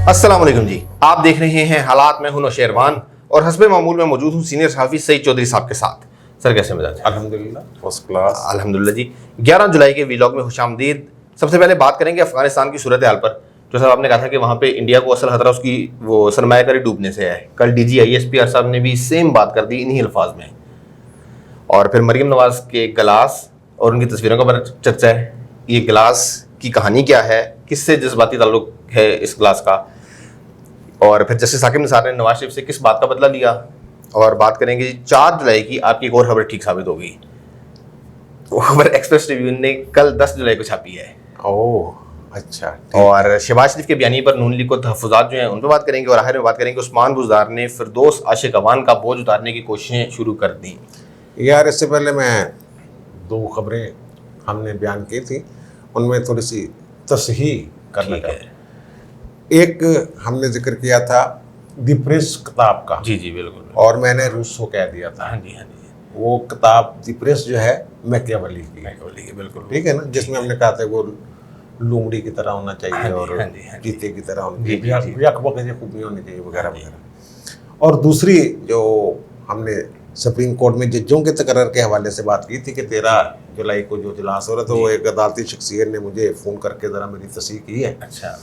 अस्सलाम वालेकुम जी, आप देख रहे हैं हालात में हूं शेरवान और हस्बे मामूल में मौजूद हूं सीनियर सहाफ़ी सईद चौधरी साहब के साथ। सर कैसे मिजाज हैं? अल्हम्दुलिल्लाह फर्स्ट क्लास। अल्हम्दुलिल्लाह जी। 11 जुलाई के वीलॉग में खुशामदीद। सबसे पहले बात करेंगे अफगानिस्तान की सूरत हाल पर। जो सर आपने कहा था कि वहाँ पे इंडिया को असल खतरा उसकी वो सरमायाकारी डूबने से है। कल DGISP साहब ने भी सेम बात कर दी इन्हीं अल्फाज में। और फिर मरीम नवाज के गिलास और उनकी तस्वीरों का बड़ा चर्चा है। ये गिलास की कहानी क्या है, किससे जज्बाती ताल्लुक है इस गिलास का, और फिर जस्टिस साकिब निसार ने नवाज शरीफ से किस बात का बदला लिया। और बात करेंगे 4 जुलाई की, आपकी एक और खबर ठीक साबित हो गई। वो खबर एक्सप्रेस ट्रिब्यून ने कल 10 जुलाई को छापी है। ओह अच्छा। और शहबाज शरीफ के बयानी पर नून लीग को तहफ़्फ़ुज़ात जो हैं उन पर बात करेंगे। और आखिर में बात करेंगे उस्मान बुज़दार ने फिरदौस आशिक अवान का बोझ उतारने की कोशिशें शुरू कर दी। यार इससे पहले मैं 2 खबरें हमने बयान की थी, उनमें थोड़ी सी तस्हीह करना ठीक है। चाहता हूं। एक हमने जिक्र किया था द प्रेस किताब का, जी जी बिल्कुल। और मैंने रूसो कह दिया था। हाँ जी हाँ जी वो किताब द प्रेस जो है मैकियावेली की, बिल्कुल ठीक है ना, जिसमें हमने कहा था वो लोमड़ी की तरह होना हाँ चाहिए जी, और हाँ जी, हाँ जी। चीते की तरह होनी जी, जी, चाहिए, जी। यकबक की खूबी होनी चाहिए वगैरह वगैरह। और दूसरी जो हमने सुप्रीम कोर्ट में जजों के तकर्र के हवाले से बात की थी कि 13 जुलाई को जो इजलास हो रहा था, वो एक अदालती शख्सियत ने मुझे फ़ोन करके ज़रा मेरी तस्दीक की है। अच्छा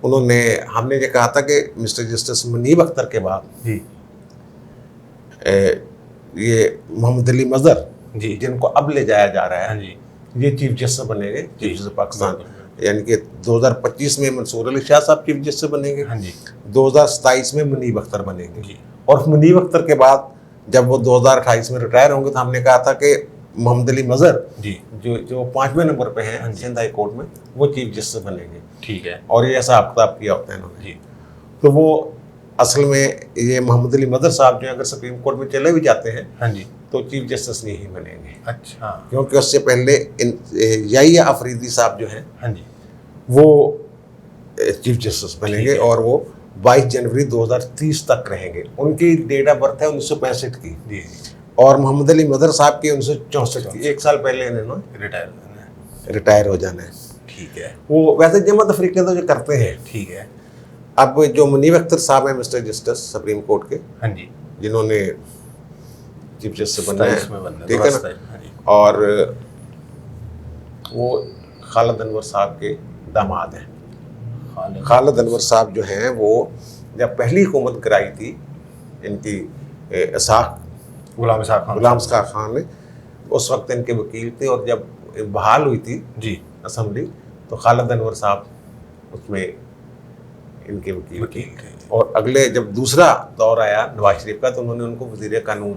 उन्होंने हमने ये कहा था कि मिस्टर जस्टिस मुनीब अख्तर के बाद जी ये मोहम्मद अली मज़हर जी जिनको अब ले जाया जा रहा हाँ है, जी ये चीफ जस्टिस बनेंगे, जी, चीफ जस्टिस पाकिस्तान। बिल्कुल, यानी कि 2025 में मंसूर अली शाह साहब चीफ जस्टिस बनेंगे, हाँ जी 2027 में मुनीब अख्तर बनेंगे। जी और मुनीब अख्तर के बाद जब वो 2028 में रिटायर होंगे तो हमने कहा था कि मोहम्मद अली मज़हर जी जो 5वें नंबर पे हाँ हैं जी। सिंध हाई कोर्ट में, वो चीफ जस्टिस बनेंगे। ठीक है और ये ऐसा किताब किया होता है इन्होंने। जी तो वो असल में ये मोहम्मद अली मज़हर साहब जो अगर सुप्रीम कोर्ट में चले भी जाते हैं हाँ जी तो चीफ जस्टिस नहीं बनेंगे, अच्छा क्योंकि उससे पहले याहिया अफरीदी साहब जो हैं हाँ जी वो चीफ जस्टिस बनेंगे, ठीक है। और वो 22 जनवरी 2030 तक रहेंगे। उनकी डेट ऑफ बर्थ है 1965 की, जी और मोहम्मद अली मज़हर साहब की 1964 की। 1 साल पहले इन्होंने रिटायर रिटायर हो जाना है। ठीक है वो वैसे जमात अफ्रीका तो जो करते हैं। ठीक है अब जो मुनीब अख्तर साहब हैं मिस्टर जस्टिस सुप्रीम कोर्ट के, हाँ जी जिन्होंने चीफ जस्टिस बनना 27 में है, बनना है, ठीक है 27, ना, हाँ जी और वो खालिद अनवर साहब के दामाद हैं। खालिद अनवर साहब जो हैं वो जब पहली हुकूमत कराई थी इनकी गुलाम इसाक खान ने, उस वक्त इनके वकील थे, और जब बहाल हुई थी जी असम्बली तो खालिद अनवर साहब उसमें इनके वकील थे। और अगले जब दूसरा दौर आया नवाज शरीफ का तो उन्होंने उनको वजीर कानून,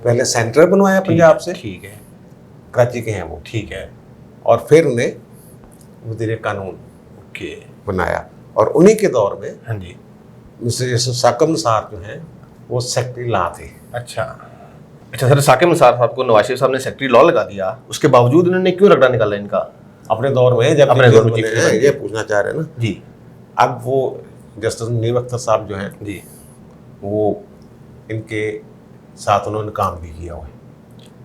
पहले सेंटर बनवाया पंजाब से, ठीक है कराची के हैं वो, ठीक है और फिर उन्हें वजीर कानून ओके बनाया। और उन्हीं के दौर में हाँ जी मिस्टर साकिब निसार जो हैं वो सेक्रेटरी लॉ थे। अच्छा अच्छा सर, साकिब निसार साहब को नवाज शरीफ साहब ने सेक्रेटरी लॉ लगा दिया, उसके बावजूद उन्होंने क्यों रगड़ा निकाला इनका अपने दौर में जब अपने दौर में बने चीफ हैं, जस्टिस ये पूछना चाह रहे हैं ना। जी अब वो जस्टिस मुनीब अख्तर साहब जो हैं जी वो इनके साथ उन्होंने काम भी किया हुआ है,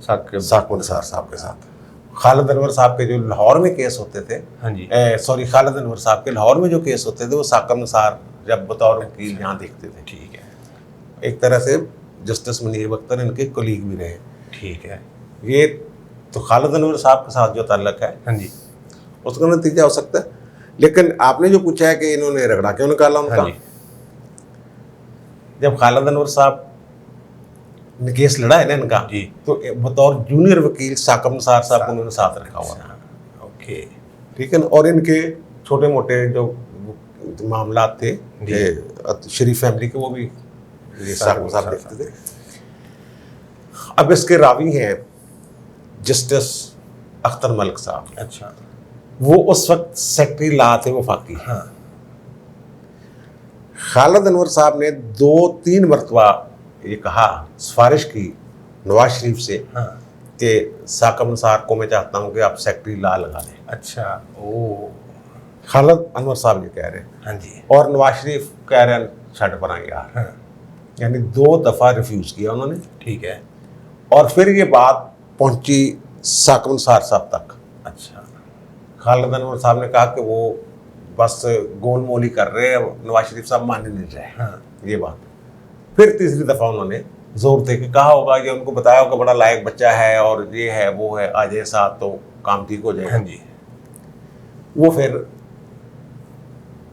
साकिब निसार साहब के साथ। खालिद अनवर साहब के जो लाहौर में केस होते थे, हाँ जी सॉरी खालिद अनवर साहब के लाहौर में जो केस होते थे वो साकिब निसार जब बतौर वकील यहाँ देखते थे। ठीक है एक तरह से जस्टिस मुनीब अख्तर इनके कोलीग भी रहे। ठीक है ये तो खालिद अनवर साहब के साथ जो ताल्लुक है हाँ जी उसका नतीजा हो सकता है। लेकिन आपने जो पूछा है कि इन्होंने रगड़ा क्यों निकाला उनका, हाँ जी जब खालिद अनवर साहब ने केस लड़ा है ना इनका, जी तो बतौर जूनियर वकील साकिब निसार साहब को उन्होंने साथ रखा हुआ था, ओके ठीक है ना। और इनके छोटे मोटे जो मामला थे शरीफ फैमिली के, वो भी साकिब साहब देखते थे। अब इसके रावी हैं जस्टिस अख्तर मलिक साहब, अच्छा वो उस वक्त सेक्रेटरी लॉ थे वफाकी। हाँ खालिद अनवर साहब ने 2-3 मरतबा ये कहा, सिफारिश की नवाज शरीफ से हाँ कि साकिब निसार को मैं चाहता हूँ कि आप सेक्रेटरी लॉ लगा दें। अच्छा ओ खालिद अनवर साहब ये कह रहे हैं, हाँ जी और नवाज शरीफ कह रहे हैं छठ पर आए यार। हाँ यानी 2 दफ़ा रिफ्यूज़ किया उन्होंने। ठीक है और फिर ये बात पहुंची साकिब निसार साहब तक। अच्छा खालिद अनवर साहब ने कहा कि वो बस गोल मोली कर रहे हैं, नवाज शरीफ साहब मान ही नहीं रहे। हाँ। ये बात फिर तीसरी दफ़ा उन्होंने जोर दे के कहा होगा, ये उनको बताया होगा बड़ा लायक बच्चा है और ये है वो है, आ जाए साथ तो काम ठीक हो जाएगा। हाँ जी। वो फिर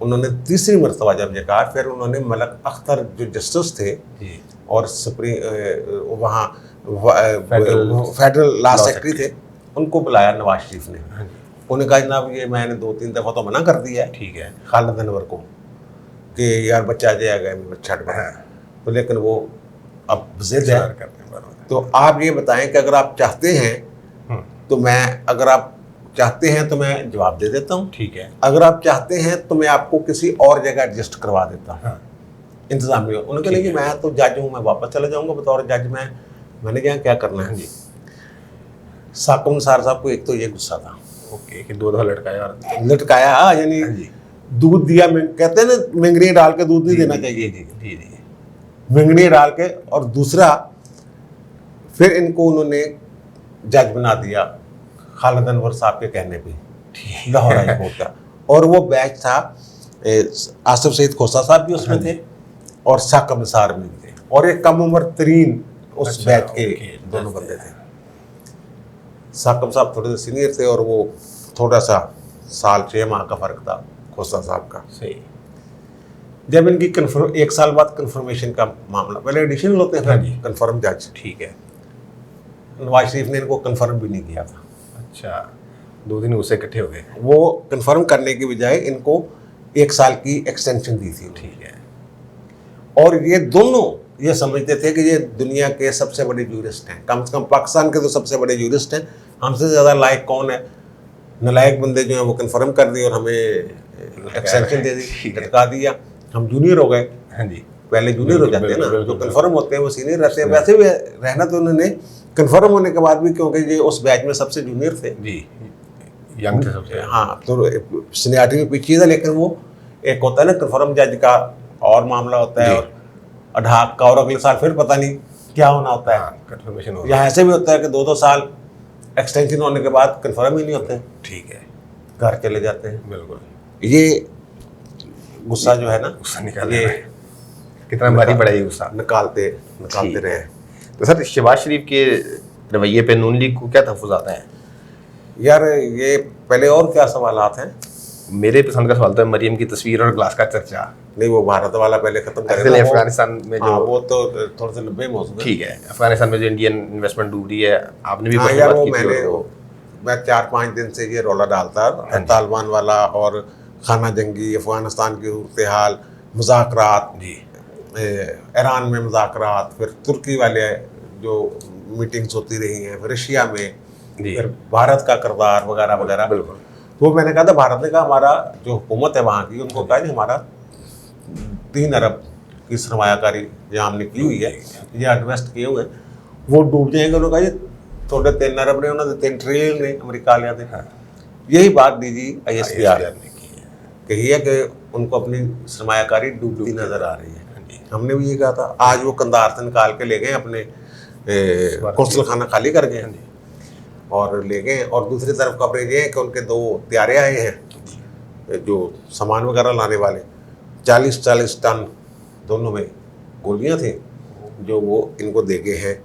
उन्होंने तीसरी मरतबा जब ये कहा, फिर उन्होंने मलक अख्तर जो जस्टिस थे जी। और वहाँ फेडरल लॉ सेक्रेटरी थे, उनको बुलाया नवाज शरीफ ने। हाँ जी। उन्होंने कहा जनाब ये मैंने 2-3 दफ़ा तो मना कर दिया है ठीक है। खालिद अनवर को कि यार बच्चा जाएगा बच्चा हाँ। तो, लेकिन वो अब जिद है। करते हैं बराबर। तो आप ये बताएं कि अगर आप चाहते हैं तो मैं, अगर आप चाहते हैं तो मैं जवाब दे देता हूँ, ठीक है। अगर आप चाहते हैं तो मैं आपको किसी और जगह एडजस्ट करवा देता हूँ। हाँ। इंतजाम में उन्होंने कहा कि मैं तो जज हूँ, मैं वापस चला जाऊँगा बतौर जज। मैंने क्या क्या करना है जी। साकिब निसार साहब को एक तो ये गुस्सा था, ओके, कि 2 दफ़ा लटकाया और लटकाया यानी हाँ जी। दूध दिया, कहते हैं ना मिंगनी डाल के दूध नहीं देना चाहिए, जी जी जी। मिंगनी डाल के। और दूसरा फिर इनको उन्होंने जज बना दिया खालिद अनवर साहब के कहने पे लाहौर हाई कोर्ट का। और वो बैच था आसिफ सईद खोसा साहब भी उसमें थे और साकिब निसार भी थे, और एक कम उम्र तरीन उस बैच के दोनों बंदे थे। साकिब साहब थोड़े से सीनियर थे और वो थोड़ा सा साल 6 माह का फर्क था खोसा साहब का। सही। जब इनकी कन्फर्म 1 साल बाद कन्फर्मेशन का मामला, पहले एडिशनल होते हैं फिर कन्फर्म जज, ठीक है। नवाज शरीफ ने इनको कन्फर्म भी नहीं किया था। अच्छा, 2 दिन उससे इकट्ठे हो गए। वो कन्फर्म करने की बजाय इनको 1 साल की एक्सटेंशन दी थी। ठीक है। और ये दोनों ये समझते थे कि ये दुनिया के सबसे बड़े जूरिस्ट हैं, कम से कम पाकिस्तान के तो सबसे बड़े जूरिस्ट हैं, हमसे ज़्यादा लायक कौन है। नलायक बंदे जो हैं वो कन्फर्म कर दिए और हमें एक्सटेंशन दे दी, लटका दिया, हम जूनियर हो गए। हाँ जी। पहले जूनियर हो जाते हैं ना, जो कन्फर्म होते हैं वो सीनियर रहते हैं। वैसे भी रहना तो उन्होंने कन्फर्म होने के बाद भी, क्योंकि ये उस बैच में सबसे जूनियर थे जी, यंग थे सबसे। हाँ, तो सीनियरिटी में पीछे था। लेकिन वो एक होता है ना कन्फर्म जज का और मामला होता है, और अढ़ाक का, और अगले साल फिर पता नहीं क्या होना होता है। कंफर्मेशन हो यहाँ ऐसे भी होता है कि 2-2 साल एक्सटेंशन होने के बाद कन्फर्म ही नहीं होते, ठीक है, घर चले जाते हैं। बिल्कुल। ये गुस्सा जो है ना, गुस्सा निकाल ये कितना भारी पड़ा ये गुस्सा। निकालते रहे। तो सर, शहबाज शरीफ के रवैये पे नून लीग को क्या तहफ़्फ़ुज़ात हैं? यार ये पहले और क्या सवालात हैं? मेरे पसंद का सवाल तो है मरियम की तस्वीर और ग्लास का चर्चा। नहीं, वो भारत वाला पहले खत्म करें। असल अफगानिस्तान में जो, वो तो थोड़ा सा लंबे मौजूद है। ठीक है, अफगानिस्तान में जो इंडियन इन्वेस्टमेंट डूब रही है, आपने भी हाँ कुछ यार, बात वो की थी। मैं 4-5 दिन से ये रौला डालता, तालिबान वाला और खाना जंगी, अफगानिस्तान की सूरत हाल, मुज़ाकरात जी, ईरान में मुज़ाकरात, फिर तुर्की वाले जो मीटिंग्स होती रही हैं, फिर रशिया में, फिर भारत का किरदार वगैरह वगैरह। बिल्कुल। तो मैंने कहा था, भारत ने कहा हमारा जो हुकूमत है वहाँ की, उनको कहा कि हमारा 3 अरब की सरमायाकारी यहाँ हमने की हुई है, ये इन्वेस्ट किए हुए हैं, वो डूब जाएंगे। उन्होंने कहा जी थोड़े 3 अरब ने, उन्होंने 3 ट्रिलियन ने अमेरिका लिया थे। हाँ। यही बात DG ISPR ने की है। कही है कि उनको अपनी सरमायाकारी डूबती नजर आ रही है। हमने भी ये कहा था। आज वो कंधार से निकाल के ले गए, अपने कौंसल खाना खाली कर गए और ले गए। और दूसरी तरफ कवरेज ये है कि उनके 2 त्यारे आए हैं जो सामान वगैरह लाने वाले, 40-40 टन दोनों में गोलियां थी, जो वो इनको दे गए हैं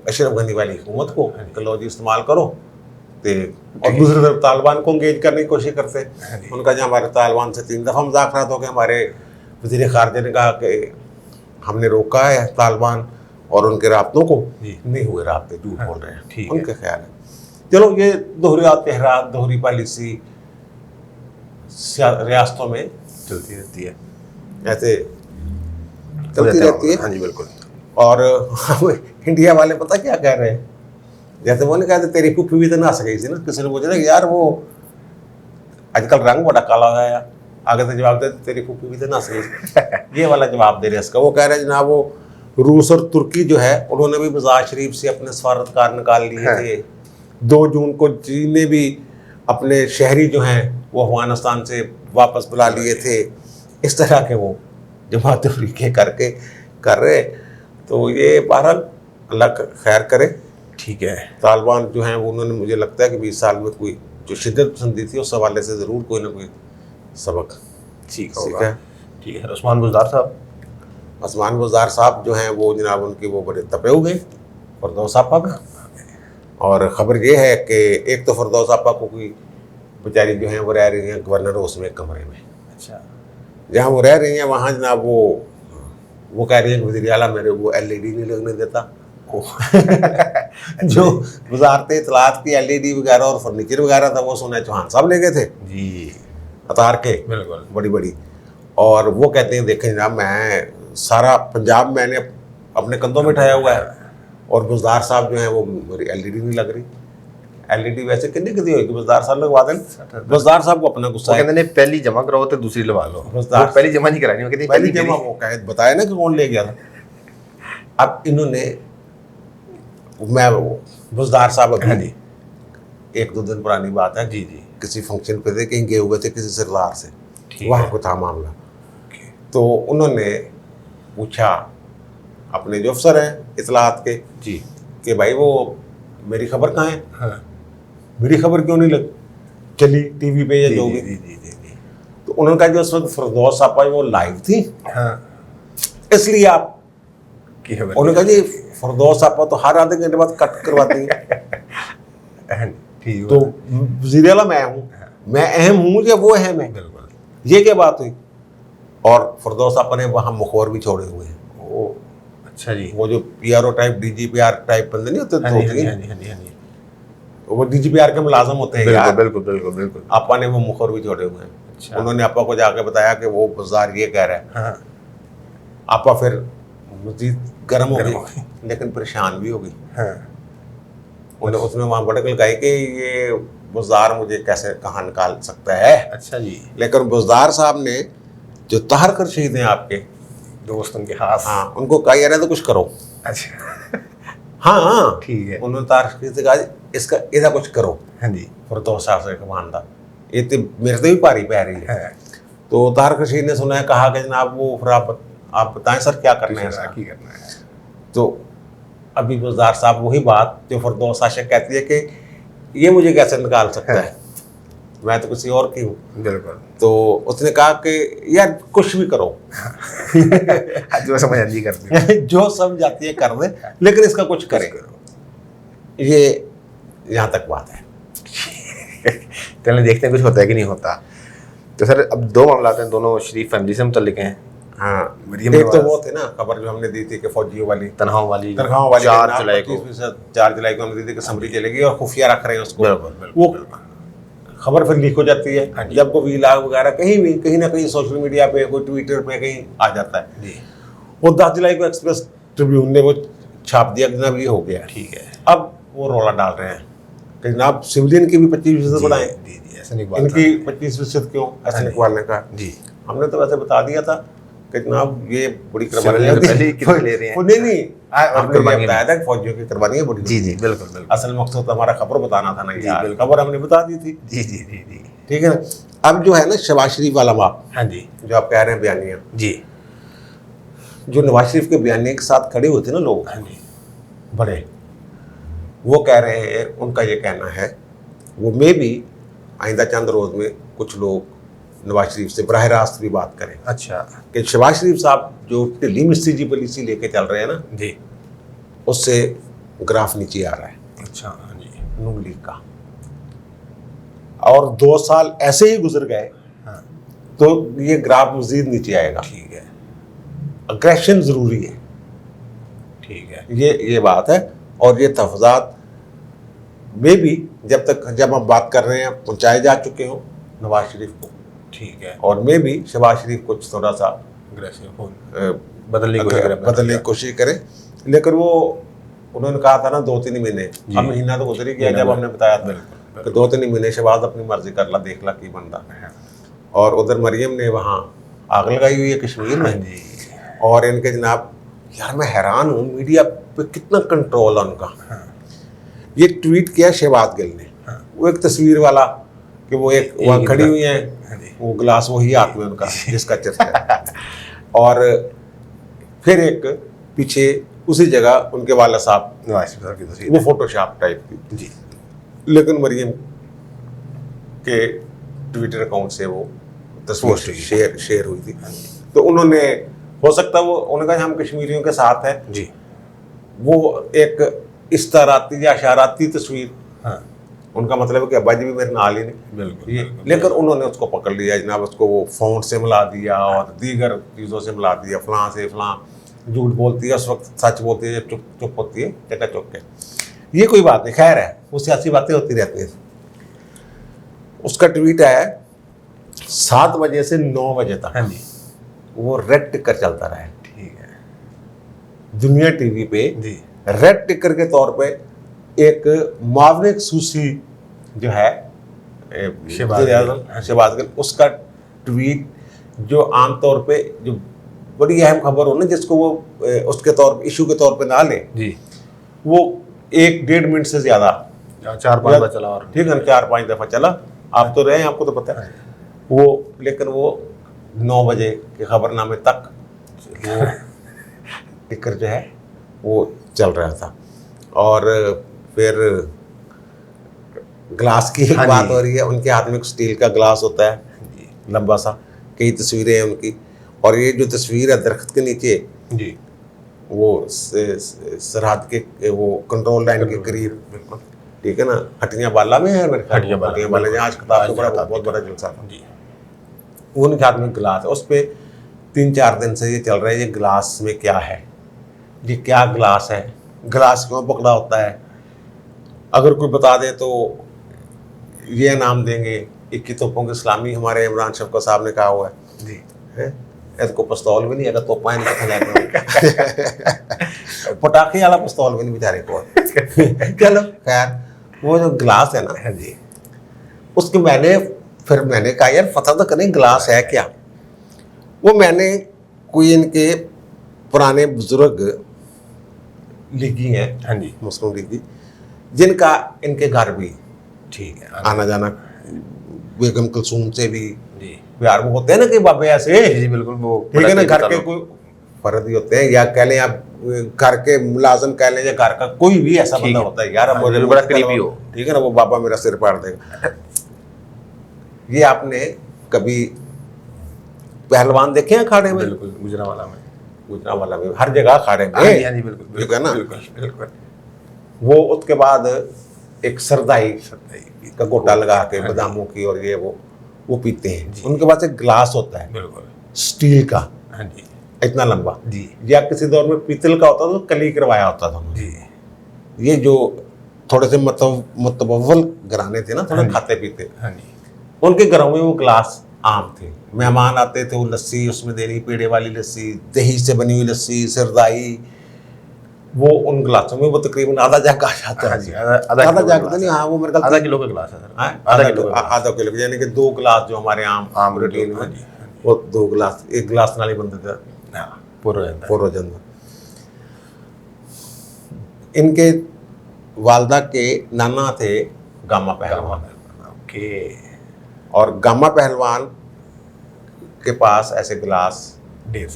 अशरफ गनी वाली हुकूमत को, लो जी इस्तेमाल करो। और दूसरी तरफ तालिबान को इंगेज करने की कोशिश करते हैं। उनका जो हमारे तालिबान से 3 दफ़ा मुज़ाकरात हो गए, हमारे वज़ीर ख़ारजा ने कहा कि हमने रोका है तालिबान और उनके राब्तों को, नहीं हुए राब्ते, झूठ बोल रहे हैं, उनका ख्याल है। चलो, ये दोहरात तहरात, दोहरी पॉलिसी रियासतों में चलती रहती है, ऐसे चलती रहती है। हाँ जी, बिल्कुल। और इंडिया वाले पता क्या कह रहे हैं, जैसे वो ने कहा तेरी फूफी भी तो ना सके ना, किसी ने पूछा ना यार वो आजकल रंग बड़ा काला हो गया, आगे से जवाब दे तेरी फूफी भी तो ना सके। ये वाला जवाब दे रहे हैं इसका। वो कह रहे हैं जनाब, वो रूस और तुर्की जो है उन्होंने भी मज़ार शरीफ से अपने सफारतकार निकाल लिए थे। 2 जून को चीन ने भी अपने शहरी जो हैं वो अफगानिस्तान से वापस बुला लिए थे। इस तरह के वो जमात तफरीक़े करके कर रहे। तो ये बहरहाल अल्लाह खैर करे। ठीक है। तालिबान जो हैं वो, उन्होंने, मुझे लगता है कि 20 साल में कोई जो शिद्दत पसंदी थी उस हवाले से ज़रूर कोई ना कोई सबक ठीक सीखा है। ठीक है। उस्मान बुज़दार साहब, उस्मान बुज़दार साहब जो हैं वो जनाब उनकी वो बड़े तपे हुए फरदौस आपा में। और ख़बर ये है कि एक तो फरदौस आपा को कोई बेचारी जो हैं वो रह रही हैं गवर्नर हाउस में कमरे में। अच्छा, जहाँ वो रह रही हैं वहाँ जनाब वो कह रही है कि वज़ीर आला मेरे वो LED नहीं लगने देता। जो वजारत इत्तलात की LED वगैरह और फर्नीचर वगैरह था वो सोना चौहान साहब ले गए थे जी अतार के, बिल्कुल। बड़ी बड़ी। और वो कहते हैं देखें जनाब मैं सारा पंजाब मैंने अपने कंधों में उठाया हुआ है और बुज़दार साहब जो हैं वो मेरी LED नहीं लग रही। LED वैसे कितनी कितनी होगी, बुज़दार साहब लगवा दें। बुज़दार साहब को अपना गुस्सा वो है, कहते हैं पहली जमा कराओ तो दूसरी लगा लो। बुज़दार वो पहली जमा नहीं करानी, वो कहते हैं पहली पहली जमा वो कहे बताया ना कि कौन ले गया था। अब इन्होंने मैं बुज़दार साहब हाँ अभी जी। 1-2 दिन पुरानी बात है, जी जी किसी फंक्शन पे थे, कहीं गए हुए थे किसी सरदार से, ठीक वहाँ है। को था मामला। तो उन्होंने पूछा अपने जो अफसर हैं इतलात के जी कि भाई वो मेरी खबर कहाँ है, हाँ मेरी खबर क्यों नहीं लग चली टीवी पे या जी जो जी भी। जी जी जी तो उन्होंने कहा जो उस वक्त फरदौस साहब वो लाइव थी हाँ इसलिए आप, की खबर उन्होंने कहा जी फरदौस साहब तो हर आधे घंटे बाद कट करवाती हैं। ठीक तो वज़ीर आला मैं हूँ, मैं अहम हूँ या वो अहम है, बिल्कुल। ये क्या बात हुई। और फरदौस साहब ने वहाँ मुखौर भी छोड़े हुए हैं, ओ अच्छा जी। वो जो PRO टाइप DGPR टाइप बंदे नहीं होते, हाँ तो जी होते हैं। हाँ जी हाँ जी हाँ जी। वो DGPR के मुलाजम होते हैं बिल्कुल यार। बिल्कुल बिल्कुल बिल्कुल। आपा ने वो मुखौर भी छोड़े हुए हैं। अच्छा। उन्होंने आपा को जाके बताया कि वो बुज़दार ये कह रहा है। हाँ आपा फिर मजीद गर्म हो गर्म हो गई, लेकिन परेशान भी हो गई। हाँ उन्हें उसमें वहाँ भड़क लगाई कि ये बुज़दार मुझे कैसे कहाँ निकाल सकता है। अच्छा जी। लेकिन बुज़दार साहब ने जो ताहर कर शहीद हैं आपके दोस्त उनके खास। हाँ उनको कहा यार तो कुछ करो। अच्छा हाँ ठीक है। उन्होंने ताहर शहीद से कहा इसका इधर कुछ करो। हाँ जी फरदौस साहब से कमांडा ये तो मेरे से भी भारी पै रही है। हाँ तो ताहर रशीद ने सुना है, कहा कि जनाब वो फिर आप बताएं सर क्या करना है इसका। की करना है। तो अभी बुज़दार साहब वही बात जो फरदौस आशिक कहती है कि ये मुझे कैसे निकाल सकता है, मैं तो किसी और की हूँ। बिल्कुल। तो उसने कहा कि यार कुछ भी करो जो समझ आती करते जो समझ आती है कर दे, लेकिन इसका कुछ करे। ये यहाँ तक बात है। चलिए देखते हैं कुछ होता है कि नहीं होता। तो सर अब दो मामला हैं, दोनों शरीफ फैमिली से मुतल्लिक हैं। हाँ मरियम एक तो नवाज। वो थे ना खबर जो हमने दी थी कि फौजियों वाली तनख्वाह वाली 4 जुलाई को। 4 जुलाई को हमने दी थी कि समरी चलेगी और खुफिया रख रहे हैं उसको। बिल्कुल बिल्कुल वो बिल्कुल। खबर फिर लीक हो जाती हाँ है जी। जब कोई व्लॉग वगैरह कहीं भी कहीं ना कहीं सोशल मीडिया पे कोई ट्विटर पे कहीं आ जाता है। जी वो 10 जुलाई को एक्सप्रेस ट्रिब्यून ने वो छाप दिया कि जनाब ये हो गया। ठीक है। अब वो रोला डाल रहे हैं कि जनाब सिविलियन की भी 25% बढ़ाएं, जी जी ऐसा नहीं बात इनकी 25% क्यों ऐसे हाँ जी। निकलने का। जी हमने तो वैसे बता दिया था कि जनाब ये बड़ी सिविलियन कुर्बानियां पहले ही कितनी ले रहे हैं। वो नहीं और हमने ये कुर्बानियां बताया था कि फौजियों की कुर्बानियां बड़ी जी जी बिल्कुल बिल्कुल। असल मकसद तो हमारा खबर बताना था ना जी, यार, बिल्कुल। खबर हमने बता दी थी। जी जी जी जी ठीक है ना। अब जो है ना शहबाज शरीफ वाला माप हाँ जी जो आप कह रहे हैं बयानियां, जी जो नवाज शरीफ के बयानिया के साथ खड़े हुए थे ना लोग हाँ जी बड़े, वो कह रहे हैं, उनका ये कहना है वो मे भी आइंदा चंद रोज में कुछ लोग नवाज शरीफ से बराह रास्त भी बात करें अच्छा कि शहबाज शरीफ साहब जो ढिल्ली मिस्त्री जी पॉलिसी लेके चल रहे हैं ना जी उससे ग्राफ नीचे आ रहा है अच्छा हाँ जी नून लीग का। और 2 साल ऐसे ही गुजर गए हाँ तो ये ग्राफ मजीद नीचे आएगा। ठीक है अग्रेशन जरूरी है, ठीक है ये बात है। और ये तफजात में भी जब हम बात कर रहे हैं पहुंचाए जा चुके हों नवाज शरीफ को, ठीक है। और में भी शहबाज शरीफ कुछ थोड़ा सा अग्रेसिव बदलने बदलने की कोशिश करें। लेकिन वो उन्होंने कहा था ना 2-3 महीने, अब महीना तो गुजर ही गया जब हमने बताया था कि 2-3 महीने शहबाज अपनी मर्जी कर ला, देख ला की बनता। और उधर मरियम ने वहाँ आग लगाई हुई है कश्मीर में। जी और इनके जनाब यार मैं हैरान हूँ मीडिया पे कितना कंट्रोल है उनका। ये ट्वीट किया शहबाज गिल ने, वो एक तस्वीर वाला कि वो एक वहाँ खड़ी हुई है, वो गिलास वही हाथ में उनका जिसका चर्चा है। और फिर एक पीछे उसी जगह उनके वाला साहब, नवाज शरीफ साहब की तस्वीर वो फोटोशॉप टाइप की। जी लेकिन मरियम के ट्विटर अकाउंट से वो तस्वीर शेयर हुई थी। तो उन्होंने, हो सकता है वो, उन्होंने कहा हम कश्मीरियों के साथ हैं जी। वो एक इस्ताराती या इशाराती तस्वीर, हाँ, उनका मतलब है कि अब्बा जी भी मेरे नाल ही नहीं। बिल्कुल, ये बिल्कुल। लेकिन उन्होंने उसको पकड़ लिया जनाब, उसको वो फ़ोन से मिला दिया और दीगर चीज़ों से मिला दिया, फलां से फलां, झूठ बोलती है उस वक्त, सच बोलती है जब चुप चुप होती है, चक्का चुप के। ये कोई बात नहीं, खैर है, वो सियासी बातें होती रहती हैं। उसका ट्वीट है 7 बजे से 9 बजे तक हाँ जी, वो रेड टिकर चलता रहा है ठीक है दुनिया टीवी पे। जी। रेड टिकर के तौर पे एक मावनिक सूसी जो है शहबाज गिल, उसका ट्वीट जो आमतौर पे जो बड़ी अहम खबर हो ना, जिसको वो उसके तौर पे, इशू के तौर पे ना ले, जी, वो 1-1.5 मिनट से ज्यादा 4-5 बार चला और ठीक है ना, 4-5 दफा चला। आप तो रहे हैं, आपको तो पता है वो। लेकिन वो 9 बजे के खबरनामे तक वो टिकर जो है वो चल रहा था। और फिर ग्लास की एक हाँ बात जी। हो रही है, उनके हाथ में एक स्टील का ग्लास होता है जी, लंबा सा, कई तस्वीरें हैं उनकी। और ये जो तस्वीर है दरख्त के नीचे, जी, वो सरहद के वो कंट्रोल लाइन के करीब, बिल्कुल, ठीक है ना, हटियां बाला में है मेरे ख्याल, हटियां बाला, हटियां बाला जहाँ आज खिताब का बड़ा बहुत बड़ा जलसा था। जी, उनके हाथ में गिलास है, उस पर 3-4 दिन से ये चल रहा है, ये गिलास में क्या है, ये क्या गिलास है, गिलास क्यों पकड़ा होता है। अगर कोई बता दे तो ये नाम देंगे 21 तोपों के इस्लामी, हमारे इमरान शफकत साहब ने कहा हुआ है, जी, को पिस्तौल भी नहीं है, तोपा इनका पटाखे वाला पिस्तौल भी नहीं बेचारे को। चलो खैर, वो जो गिलास है ना, हाँ जी, उसके मैंने कहा यार पता तो करें गिलास है क्या। वो मैंने कोई इनके पुराने बुजुर्ग लीगी हैं, हाँ जी, मुस्लिम लीगी, जिनका इनके घर भी ठीक है, आना जाना, बेगम कुलसूम से भी जी, प्यार वो होते हैं ना कि बाबे ऐसे, जी, बिल्कुल, वो ठीक है ना, घर के कोई फर्द ही होते हैं, या कह लें आप घर के मुलाजम कह लें, या घर का कोई भी ऐसा बंदा होता है यार, अब मुझे बड़ा करीबी हो, ठीक है ना, वो बाबा मेरा सिर फाड़ देगा। ये आपने कभी पहलवान देखे हैं अखाड़े में? बिल्कुल, गुजरांवाला में, गुजरांवाला में, हर जगह अखाड़े में, हाँ जी, हाँ जी, बिल्कुल, ठीक है ना। बिल्कुल, बिल्कुल, वो उसके बाद एक सरदाई का गोटा लगा के बादामों की, और ये वो पीते हैं। उनके पास एक गिलास होता है बिल्कुल, स्टील का, हाँ जी, इतना लंबा, जी, या किसी दौर में पीतल का होता था, तो कली करवाया होता था। जी, ये जो थोड़े से मतबवल घराने थे ना, थोड़े खाते पीते, हाँ जी, उनके घरों में वो गिलास आम थे। मेहमान आते थे, वो लस्सी उसमें देनी, पेड़े वाली लस्सी, दही से बनी हुई लस्सी, सरदाई, वो उन गिलासों में वो तकरीबन आधा जग आ जाता हाँ है। जी, आधा जग तो नहीं, हाँ वो मेरे ख्याल आधा किलो का गिलास है सर, हाँ, आधा किलो, यानी कि 2 गिलास जो हमारे आम रूटीन हाँ में, जी, वो 2 गिलास, 1 गिलास नाली बनते थे हाँ, पूरा रहता है, पूरा जन्म। इनके वालदा के नाना थे गामा पहलवान, ओके, और गामा पहलवान के पास ऐसे गिलास ढेर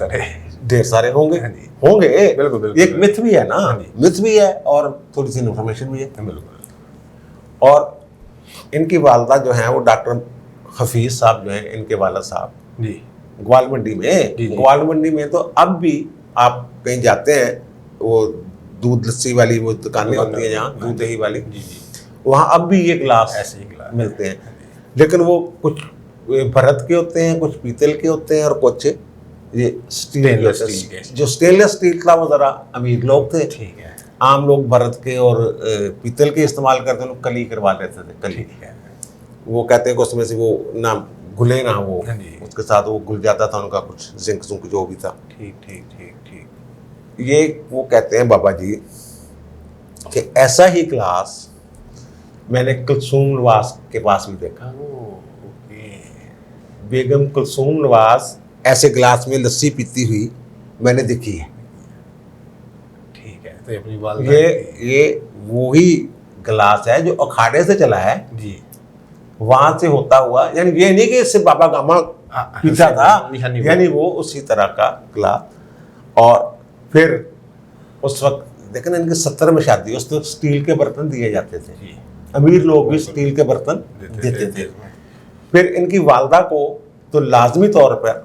सारे होंगे, हाँ जी, होंगे, बिल्कुल, बिल्कुल, एक मिथ भी है ना, हाँ जी, मिथ भी है और थोड़ी सी इन्फॉर्मेशन भी है। बिल्कुल, और इनकी वालदा जो है वो डॉक्टर हफीज साहब जो है, इनके वालद साहब जी, ग्वालमंडी में, जी। ग्वालमंडी में तो अब भी आप कहीं जाते हैं, वो दूध लस्सी वाली वो दुकानें होती हैं जहाँ दूध दही वाली, जी, जी, वहाँ अब भी ये गिलास ऐसे ही गिलास मिलते हैं। लेकिन वो कुछ भरत के होते हैं, कुछ पीतल के होते हैं, और कुछ ये स्टील के। जो स्टेनलेस स्टील था वो ज़रा अमीर लोग थे, ठीक है, आम लोग भरत के और पीतल के इस्तेमाल करते हैं, लोग कली करवा लेते थे, कली। ठीक है, वो कहते हैं कि उसमें से वो ना घुले ना, वो हाँ जी, उसके साथ वो घुल जाता था उनका कुछ जिंक जुंक जो भी था। ठीक, ठीक, ठीक, ठीक, ये वो कहते हैं बाबा जी कि ऐसा ही गिलास मैंने कुलसूम नवाज के पास भी देखा। ओके, बेगम कुलसूम नवाज ऐसे गिलास में लस्सी पीती हुई मैंने देखी है। ठीक है, तो अपनी वालदा ये वही गिलास है जो अखाड़े से चला है, जी, वहां से होता हुआ, यानी ये नहीं कि इससे बाबा गामा पीता था, यानी वो उसी तरह का गिलास। और फिर उस वक्त देखें ना, इनके 70 में शादी, उस वक्त स्टील के बर्तन दिए जाते थे, अमीर लोग भी स्टील के बर्तन देते थे। फिर इनकी वालदा को तो लाजमी तौर पर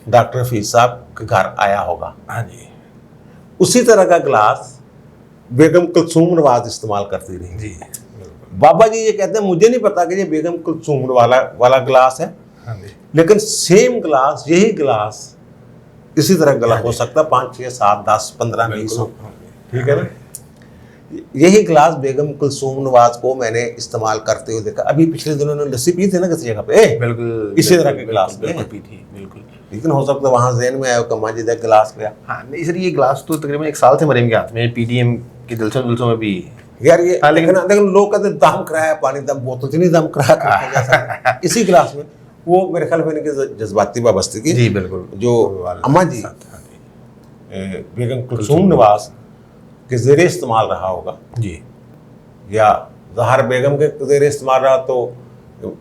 डॉक्टर हफीज साहब के घर आया होगा। हाँ जी उसी तरह का गिलास बेगम कुलसूम नवाज इस्तेमाल करती रही। जी बाबा जी ये कहते हैं मुझे नहीं पता कि ये बेगम कुलसूम वाला गिलास है, हाँ जी लेकिन सेम गिलास, यही गिलास इसी तरह गला हो सकता है 5, 6, 7, 10, 15, 20 हो, ठीक है ना। यही गिलास बेगम कुलसूम नवाज को मैंने इस्तेमाल करते हुए देखा। अभी पिछले दिनों ने लस्सी पी थी ना किसी जगह पे, बिल्कुल इसी तरह के गिलास में बिल्कुल पी थी बिल्कुल। लेकिन हो सकता है वहां जहन में आया कमा जी का गिलास पे। हाँ नहीं सर, ये ग्लास तो तकरीबन 1 साल से मरीम के हाथ में, पीडीएम के दिलसों में भी। यार ये हाँ, लेकिन लोग कहते हैं दम कराया पानी, दम बोतल से नहीं दम कराया इसी गिलास में। वो मेरे ख्याल में इनकी जज्बाती वाबस्ती की जी बिल्कुल जो अम्मा जी बेगम कुलसूम नवाज के ज़ेरे इस्तेमाल रहा होगा जी, या ज़हर बेगम के ज़ेरे इस्तेमाल रहा तो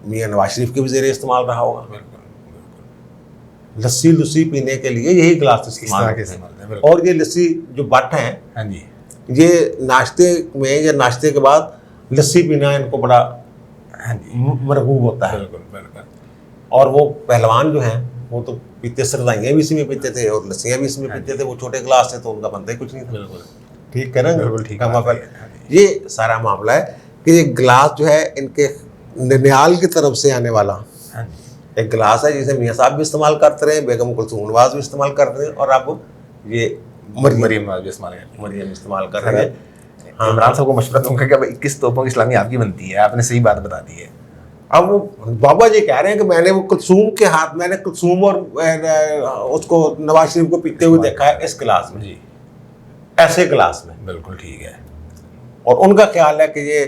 मियाँ नवाज शरीफ के भी ज़ेरे इस्तेमाल रहा होगा। लस्सी लुस्सी पीने के लिए यही गिलास इस्तेमाल होते हैं। और ये लस्सी जो बट हैं, हाँ जी, ये नाश्ते में या नाश्ते के बाद लस्सी पीना इनको बड़ा हाँ जी मरगूब होता है। बिल्कुल बिल्कुल। और वो पहलवान जो हैं वो तो पीते, सरदाइयाँ भी इसी में पीते थे और लस्सियाँ भी इसमें पीते थे। वो छोटे गिलास थे तो उनका बनता ही कुछ नहीं था। बिल्कुल ठीक है ना, बिल्कुल ठीक कमा बात पर है। ये सारा मामला है कि ये गिलास जो है इनके ननिहाल की तरफ से आने वाला हाँ जी, एक गिलास है जिसे मियाँ साहब भी इस्तेमाल करते रहे, बेगम कुलसूम नवाज भी इस्तेमाल करते रहे, और अब ये मरीम नवाज भी इस्तेमाल करती है। मरियम इस्तेमाल कर रहे हैं। हाँ, इमरान साहब को मशवरा दूंगा कि भाई 21 तोपों की इस्लामी आपकी बनती है, आपने सही बात बता दी है। अब वो बाबा जी कह रहे हैं कि मैंने वो कुलसूम के हाथ, मैंने कुलसूम और उसको नवाज शरीफ को पीते हुए देखा है इस गिलास में, जी ऐसे गिलास में। बिल्कुल ठीक है, और उनका ख्याल है कि ये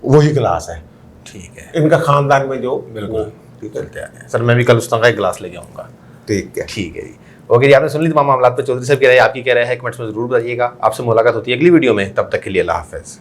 वही गिलास है ठीक है इनका खानदान में जो। बिल्कुल ठीक है, चलते आ रहे हैं। सर मैं भी कल उस तरह का एक गिलास लेके आऊँगा। ठीक है। ठीक है जी, ओके जी, आपने सुन ली तमाम मामला पे। चौधरी साहब कह रहे हैं, आपकी कह रहे हैं, कमेंट्स में जरूर बताइएगा। आपसे मुलाकात होती है अगली वीडियो में, तब तक के लिए अल्लाह हाफिज़।